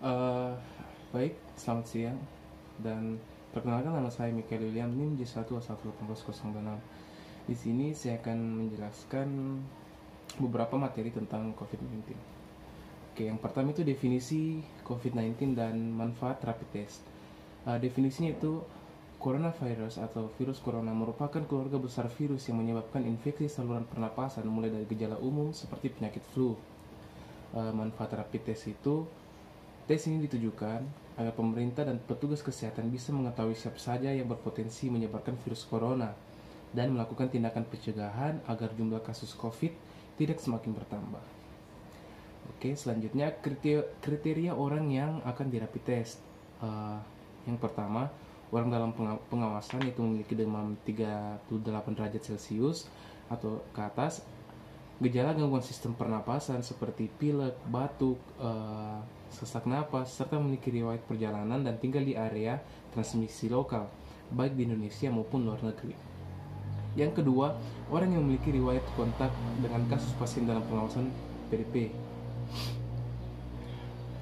Eh, Baik, selamat siang. Dan perkenalkan, nama saya Mikael William, NIM J1A11806. Di sini saya akan menjelaskan beberapa materi tentang COVID-19. Oke, yang pertama itu definisi COVID-19 dan manfaat rapid test. Definisinya itu coronavirus atau virus corona merupakan keluarga besar virus yang menyebabkan infeksi saluran pernapasan mulai dari gejala umum seperti penyakit flu. Manfaat rapid test itu, tes ini ditujukan agar pemerintah dan petugas kesehatan bisa mengetahui siapa saja yang berpotensi menyebarkan virus corona dan melakukan tindakan pencegahan agar jumlah kasus COVID tidak semakin bertambah. Oke, selanjutnya kriteria orang yang akan di rapid test. Yang pertama, orang dalam pengawasan itu memiliki demam 38 derajat Celcius atau ke atas, gejala gangguan sistem pernapasan seperti pilek, batuk, sesak napas, serta memiliki riwayat perjalanan dan tinggal di area transmisi lokal, baik di Indonesia maupun luar negeri. Yang kedua, orang yang memiliki riwayat kontak dengan kasus pasien dalam pengawasan PDP.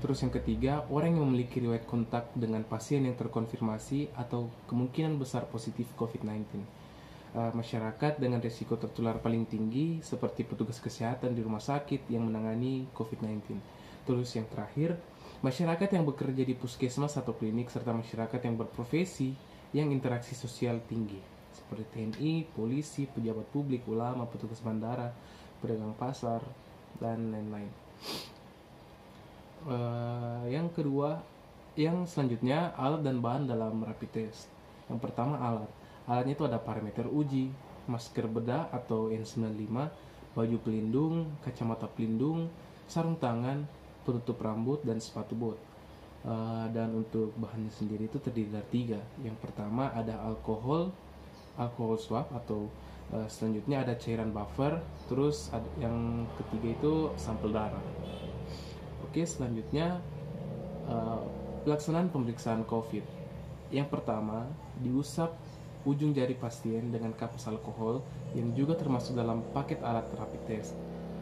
Terus yang ketiga, orang yang memiliki riwayat kontak dengan pasien yang terkonfirmasi atau kemungkinan besar positif COVID-19. Masyarakat dengan risiko tertular paling tinggi seperti petugas kesehatan di rumah sakit yang menangani COVID-19. Terus yang terakhir, masyarakat yang bekerja di puskesmas atau klinik serta masyarakat yang berprofesi yang interaksi sosial tinggi seperti TNI, polisi, pejabat publik, ulama, petugas bandara, pedagang pasar, dan lain-lain. Yang kedua, yang selanjutnya alat dan bahan dalam rapid test. Yang pertama alat. Alatnya itu ada parameter uji, masker bedah atau N95, baju pelindung, kacamata pelindung, sarung tangan, penutup rambut, dan sepatu bot. Dan untuk bahannya sendiri itu terdiri dari 3. Yang pertama ada alkohol swab atau selanjutnya ada cairan buffer, terus yang ketiga itu sampel darah. Oke, selanjutnya pelaksanaan pemeriksaan COVID. Yang pertama, diusap ujung jari pasien dengan kapas alkohol yang juga termasuk dalam paket alat rapid test.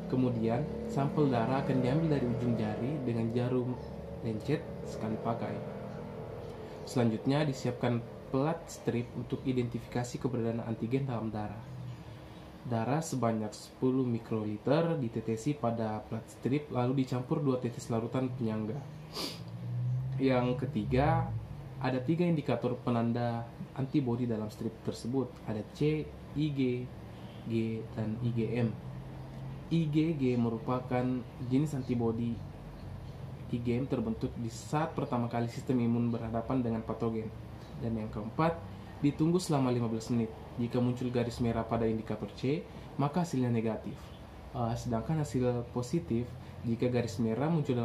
Kemudian, sampel darah akan diambil dari ujung jari dengan jarum lencet sekali pakai. Selanjutnya, disiapkan plat strip untuk identifikasi keberadaan antigen dalam darah. Darah sebanyak 10 mikroliter ditetesi pada plat strip lalu dicampur 2 tetes larutan penyangga. Yang ketiga, ada 3 indikator penanda antibodi dalam strip tersebut. Ada C, IG, G, dan IgM. IgG merupakan jenis antibodi. IgM terbentuk di saat pertama kali sistem imun berhadapan dengan patogen. Dan yang keempat, ditunggu selama 15 menit. Jika muncul garis merah pada indikator C, maka hasilnya negatif. Sedangkan hasil positif jika garis merah muncul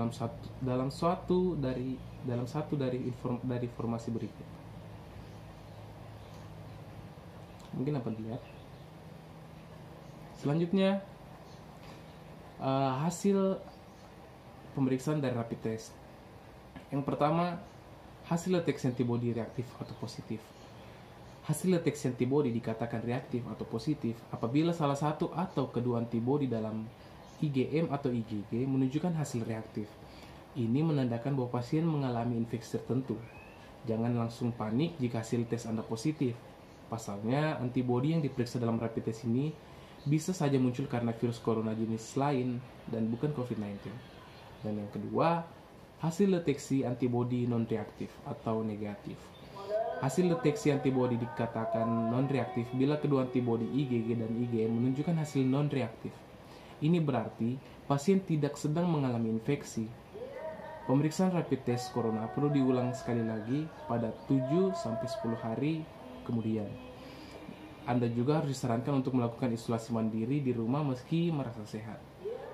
dalam satu dari informasi berikut. Mungkin dapat dilihat. Selanjutnya, hasil pemeriksaan dari rapid test. Yang pertama, hasil deteksi antibodi reaktif atau positif. Hasil deteksi antibodi dikatakan reaktif atau positif apabila salah satu atau kedua antibodi dalam IgM atau IgG menunjukkan hasil reaktif. Ini menandakan bahwa pasien mengalami infeksi tertentu. Jangan langsung panik jika hasil tes Anda positif. Pasalnya, antibodi yang diperiksa dalam rapid test ini bisa saja muncul karena virus corona jenis lain dan bukan COVID-19. Dan yang kedua, hasil deteksi antibodi non-reaktif atau negatif. Hasil deteksi antibodi dikatakan non-reaktif bila kedua antibodi IgG dan IgM menunjukkan hasil non-reaktif. Ini berarti pasien tidak sedang mengalami infeksi. Pemeriksaan rapid test corona perlu diulang sekali lagi pada 7-10 hari kemudian. Anda juga harus disarankan untuk melakukan isolasi mandiri di rumah meski merasa sehat.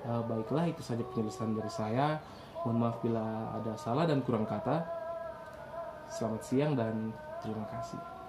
Baiklah, itu saja penjelasan dari saya. Mohon maaf bila ada salah dan kurang kata. Selamat siang dan terima kasih.